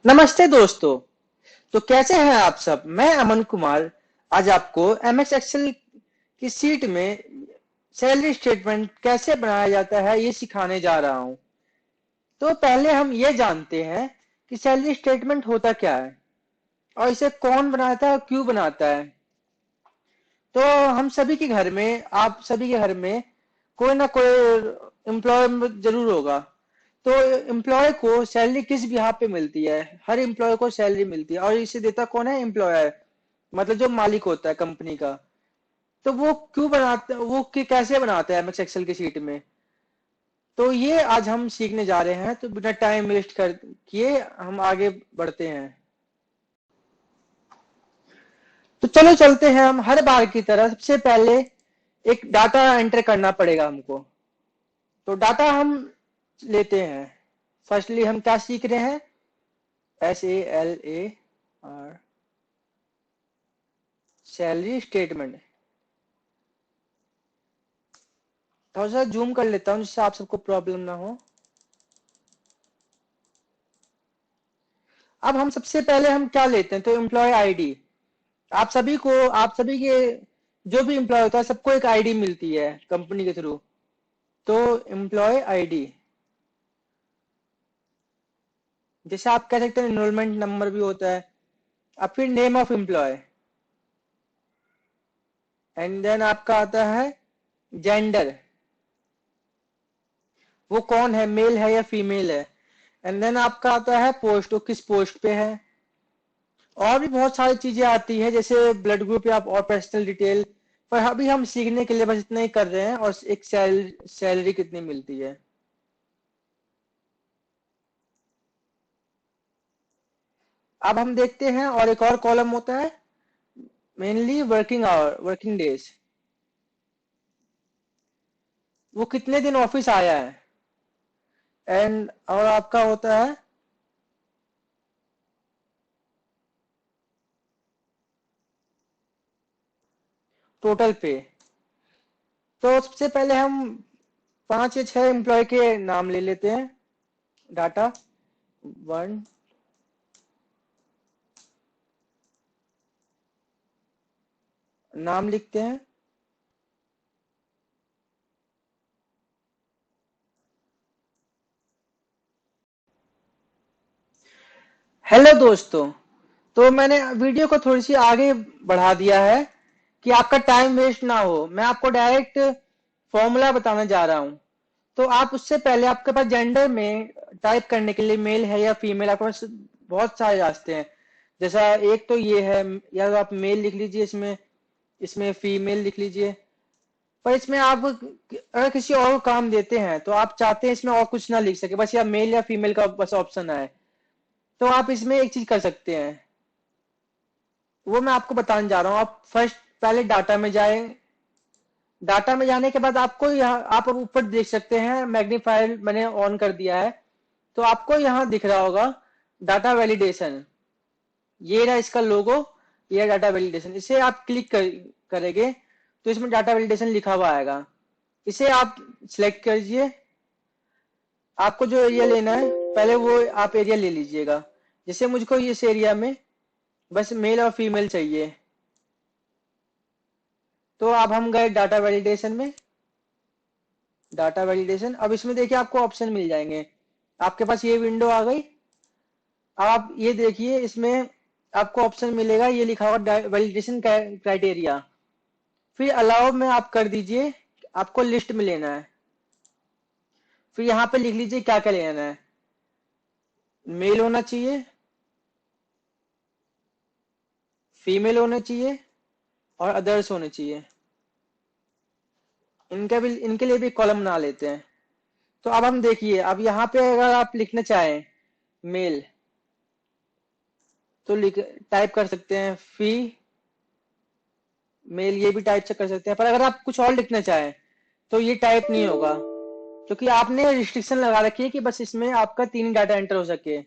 नमस्ते दोस्तों। तो कैसे हैं आप सब। मैं अमन कुमार आज आपको एमएस एक्सेल की सीट में सैलरी स्टेटमेंट कैसे बनाया जाता है ये सिखाने जा रहा हूं। तो पहले हम ये जानते हैं कि सैलरी स्टेटमेंट होता क्या है और इसे कौन बनाता है और क्यों बनाता है। तो हम सभी के घर में, आप सभी के घर में कोई ना कोई एम्प्लॉय जरूर होगा। तो एम्प्लॉय को सैलरी किस बिहाफ पे मिलती है। हर एम्प्लॉय को सैलरी मिलती है और इसे देता कौन है, एम्प्लॉयर, मतलब जो मालिक होता है कंपनी का। तो वो क्यों बनाता, कैसे बनाता है एमएस एक्सेल की शीट में। तो ये आज हम सीखने जा रहे हैं। तो बिना टाइम वेस्ट कर किए हम आगे बढ़ते हैं। तो चलो चलते हैं हम हर बार की तरह। सबसे पहले एक डाटा एंटर करना पड़ेगा हमको। तो डाटा हम लेते हैं। फर्स्टली हम क्या सीख रहे हैं, SALAR, सैलरी स्टेटमेंट। थोड़ा सा जूम कर लेता हूँ जिससे आप सबको प्रॉब्लम ना हो। अब हम सबसे पहले हम क्या लेते हैं, तो एम्प्लॉय आईडी। आप सभी के जो भी एम्प्लॉय होता है सबको एक आईडी मिलती है कंपनी के थ्रू। तो एम्प्लॉय आईडी, जैसे आप कह सकते हैं एनरोलमेंट नंबर भी होता है। अब फिर name of employee, and then आपका आता है जेंडर, वो कौन है, मेल है या फीमेल है। एंड देन आपका आता है पोस्ट, वो किस पोस्ट पे है। और भी बहुत सारी चीजें आती है जैसे ब्लड ग्रुप या और पर्सनल डिटेल। पर अभी हम सीखने के लिए बस इतना ही कर रहे हैं। और एक सैलरी कितनी मिलती है। अब हम देखते हैं और एक और कॉलम होता है, mainly working hour, working days, वो कितने दिन ऑफिस आया है। एंड और आपका होता है टोटल पे। तो सबसे पहले हम 5 या 6 एम्प्लॉय के नाम ले लेते हैं। डाटा 1, नाम लिखते हैं। हेलो दोस्तों। तो मैंने वीडियो को थोड़ी सी आगे बढ़ा दिया है कि आपका टाइम वेस्ट ना हो। मैं आपको डायरेक्ट फॉर्मूला बताने जा रहा हूं। तो आप उससे पहले आपके पास जेंडर में टाइप करने के लिए मेल है या फीमेल, आपके पास बहुत सारे रास्ते हैं। जैसा एक तो ये है, या तो आप मेल लिख लीजिए, इसमें इसमें फीमेल लिख लीजिए। पर इसमें आप अगर किसी और को काम देते हैं तो आप चाहते हैं इसमें और कुछ ना लिख सके, बस या मेल या फीमेल का बस ऑप्शन आए, तो आप इसमें एक चीज कर सकते हैं। वो मैं आपको बताने जा रहा हूँ। आप फर्स्ट पहले डाटा में जाएं। डाटा में जाने के बाद आपको यहाँ, आप अब ऊपर देख सकते हैं, मैग्नीफायर मैंने ऑन कर दिया है। तो आपको यहाँ दिख रहा होगा डाटा वैलिडेशन। ये रहा इसका लोगो, ये डाटा वैलिडेशन। इसे आप करेंगे तो इसमें डाटा वैलिडेशन लिखा हुआ आएगा। इसे आप सिलेक्ट कीजिए। आपको जो एरिया लेना है पहले वो आप एरिया ले लीजिएगा। जैसे मुझको इस एरिया में बस मेल और फीमेल चाहिए। तो अब हम गए डाटा वैलिडेशन में। डाटा वैलिडेशन, अब इसमें देखिए आपको ऑप्शन मिल जाएंगे। आपके पास ये विंडो आ गई। अब आप ये देखिए, इसमें आपको ऑप्शन मिलेगा, ये लिखा हुआ वैलिडेशन क्राइटेरिया। फिर अलाउ में आप कर दीजिए, आपको लिस्ट में लेना है। फिर यहाँ पे लिख लीजिए क्या क्या लेना है। मेल होना चाहिए, फीमेल होना चाहिए और अदर्स होने चाहिए। इनके लिए भी कॉलम बना लेते हैं। तो अब हम देखिए, अब यहाँ पे अगर आप लिखना चाहें मेल, तो लिख टाइप कर सकते हैं फी मेल, ये भी टाइप से कर सकते हैं। पर अगर आप कुछ और लिखना चाहें तो ये टाइप नहीं होगा, क्योंकि आपने रिस्ट्रिक्शन लगा रखी है कि बस इसमें आपका 3 डाटा एंटर हो सके।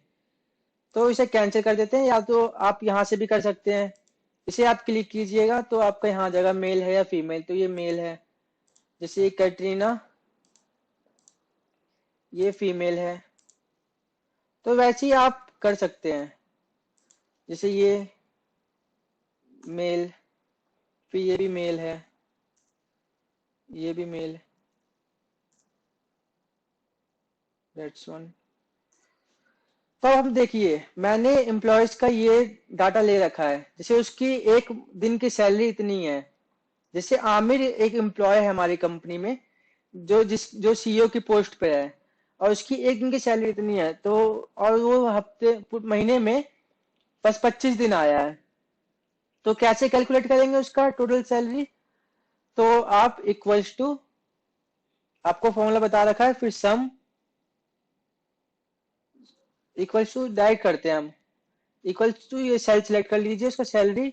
तो इसे कैंसिल कर देते हैं, या तो आप यहाँ से भी कर सकते हैं। इसे आप क्लिक कीजिएगा तो आपका यहाँ आ जाएगा मेल है या फीमेल। तो ये मेल है, जैसे ये कैटरीना, ये फीमेल है। तो वैसे ही आप कर सकते हैं। जैसे ये मेल, फिर ये भी मेल है, ये भी मेल, दैट्स वन। तो हम देखिए, मैंने एम्प्लॉयज का ये डाटा ले रखा है। जैसे उसकी एक दिन की सैलरी इतनी है। जैसे आमिर एक एम्प्लॉय है हमारी कंपनी में, जो सीईओ की पोस्ट पे है, और उसकी एक दिन की सैलरी इतनी है, तो और वो महीने में बस 25 दिन आया है। तो कैसे कैलकुलेट करेंगे उसका टोटल सैलरी? तो आप इक्वल्स टू, आपको फॉर्मूला बता रखा है, फिर सम इक्वल्स टू डायरेक्ट करते हैं हम, इक्वल्स टू ये सेल सिलेक्ट कर लीजिए उसका सैलरी,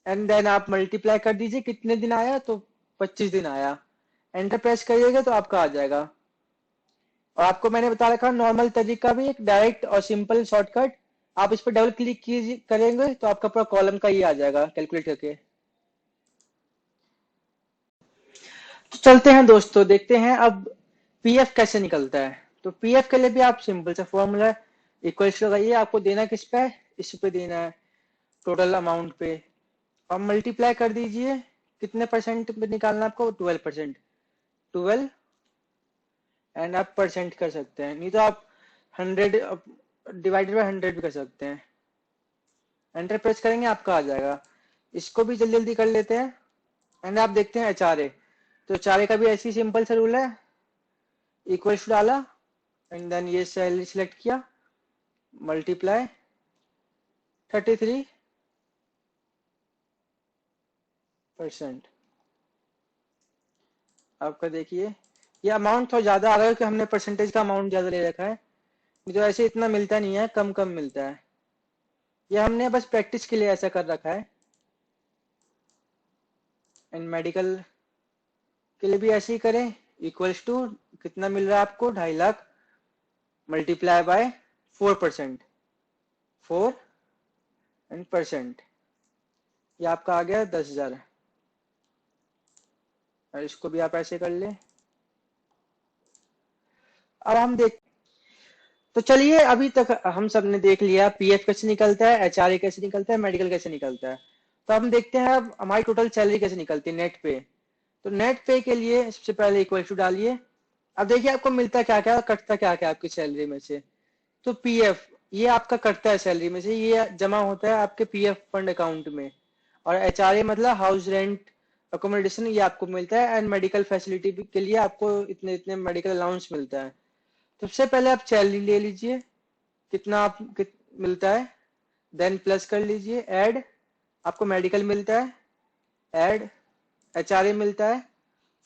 एंड देन आप मल्टीप्लाई कर दीजिए कितने दिन आया, तो 25 दिन आया। एंटर प्रेस करिएगा तो आपका आ जाएगा। और आपको मैंने बता रखा नॉर्मल तरीका भी, एक डायरेक्ट और सिंपल शॉर्टकट। आप इस पर डबल क्लिक कीजिए करेंगे तो आपका पूरा कॉलम का ही आ जाएगा कैलकुलेट करके। तो चलते हैं दोस्तों, देखते हैं अब पीएफ कैसे निकलता है। तो पीएफ के लिए भी आप सिंपल सा फॉर्मूला, इक्वल टू लगाइए। आपको देना किस पे है? इस पे देना है, टोटल अमाउंट पे। अब मल्टीप्लाई कर दीजिए, कितने परसेंट पे निकालना है आपको? 12%। 12, एंड आप परसेंट कर सकते हैं, नहीं तो आप 100 डिवाइडेड बाय 100 भी कर सकते हैं। एंटर प्रेस करेंगे आपका आ जाएगा। इसको भी जल्दी जल्दी कर लेते हैं। एंड आप देखते हैं एचआरए, तो एचआरए का भी ऐसी सिंपल सा रूल है, इक्वल टू डाला, एंड देन ये सैलरी सिलेक्ट किया, मल्टीप्लाई 33%। आपका देखिए ये अमाउंट थोड़ा ज्यादा आ रहा है कि हमने परसेंटेज का अमाउंट ज्यादा ले रखा है, नहीं तो ऐसे इतना मिलता नहीं है, कम कम मिलता है। ये हमने बस प्रैक्टिस के लिए ऐसा कर रखा है। एंड मेडिकल के लिए भी ऐसे ही करें, इक्वल्स टू कितना मिल रहा है आपको? 2.5 lakh, multiply by 4%, 4 and percent, ये आपका आ गया 10,000। और इसको भी आप ऐसे कर ले। अब हम देख, तो चलिए अभी तक हम सब ने देख लिया पीएफ कैसे निकलता है, एचआरए कैसे निकलता है, मेडिकल कैसे निकलता है। तो हम देखते हैं अब हमारी टोटल सैलरी कैसे निकलती है नेट पे। तो नेट पे के लिए सबसे पहले इक्वल टू डालिए। अब देखिए आपको मिलता क्या क्या, कटता क्या क्या आपकी सैलरी में से। तो पीएफ ये आपका कटता है सैलरी में से, ये जमा होता है आपके पीएफ फंड अकाउंट में। और एचआरए मतलब हाउस रेंट अकोमोडेशन, ये आपको मिलता है। एंड मेडिकल फैसिलिटी के लिए आपको इतने इतने मेडिकल अलाउंस मिलता है। सबसे पहले आप सैलरी ले लीजिए, कितना मिलता है, देन प्लस कर लीजिए, ऐड, आपको मेडिकल मिलता है, ऐड, एचआरए मिलता है,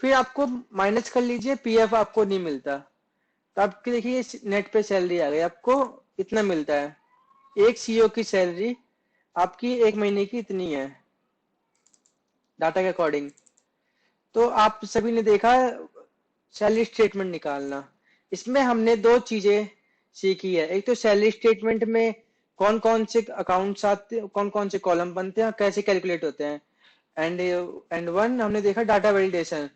फिर आपको माइनस कर लीजिए, पीएफ आपको नहीं मिलता। तो आपकी देखिए नेट पे सैलरी आ गई, आपको इतना मिलता है। एक सीईओ की सैलरी आपकी एक महीने की इतनी है डाटा के अकॉर्डिंग। तो आप सभी ने देखा सैलरी स्टेटमेंट निकालना। इसमें हमने दो चीजें सीखी है, एक तो सैलरी स्टेटमेंट में कौन कौन से अकाउंट्स आते हैं, कौन कौन से कॉलम बनते हैं, कैसे कैलकुलेट होते हैं। एंड वन हमने देखा डाटा वैलिडेशन,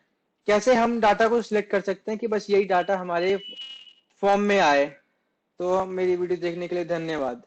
कैसे हम डाटा को सिलेक्ट कर सकते हैं कि बस यही डाटा हमारे फॉर्म में आए। तो मेरी वीडियो देखने के लिए धन्यवाद।